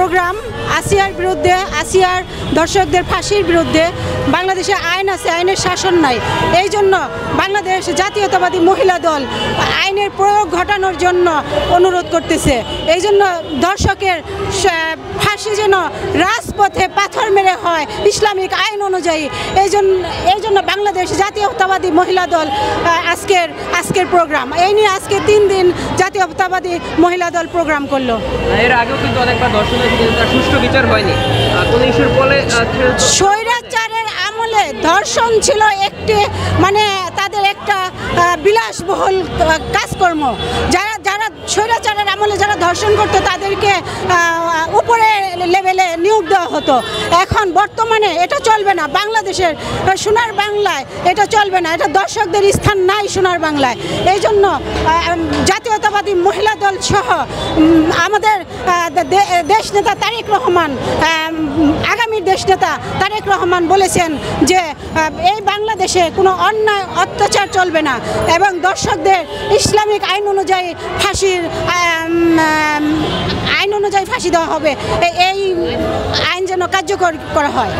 Programme আসিয়ার বিরুদ্ধে, আসিয়ার দর্শকদের ফাঁসির বিরুদ্ধে। বাংলাদেশে আইন আছে, আইনের শাসন নাই। এই জন্য বাংলাদেশ জাতীয়তাবাদী মহিলা দল আইনের প্রয়োগ ঘটানোর জন্য অনুরোধ করতেছে। এই জন্য দর্শকের ফাঁসি যেন রাজপথে পাথর মেরে হয় ইসলামিক আইন অনুযায়ী। এই জন্য বাংলাদেশ জাতীয়তাবাদী মহিলা দল আজকের প্রোগ্রাম, এই নিয়ে আজকে 3 দিন জাতীয়তাবাদী মহিলা দল প্রোগ্রাম করলো। এর আগেও কিন্তু অনেকবার দর্শন হয়েছে, কিন্তু তার সুষ্ঠু বিচার হয়নি। কোনো ইস্যুর ফলে স্বৈরাচারের আমলে ধর্ষণ ছিল একটি তাদের একটা বিলাসবহুল কাজকর্ম। যারা স্বৈরাচারের আমলে যারা ধর্ষণ করতো তাদেরকে উপরে লেভেলে নিয়োগ দেওয়া হতো। এখন বর্তমানে এটা চলবে না। বাংলাদেশের সোনার বাংলায় এটা চলবে না, এটা দর্শকদের স্থান নাই সোনার বাংলায়। এই জন্য জাতীয়তাবাদী মহিলা দল সহ আমাদের দেশনেতা তারেক রহমান, আগামী দেশনেতা তারেক রহমান বলেছেন যে এই বাংলাদেশে কোনো অন্যায় অত্যাচার চলবে না এবং দর্শকদের ইসলামিক আইন অনুযায়ী ফাঁসি দেওয়া হবে। এই আইন যেন কার্যকর করা হয়।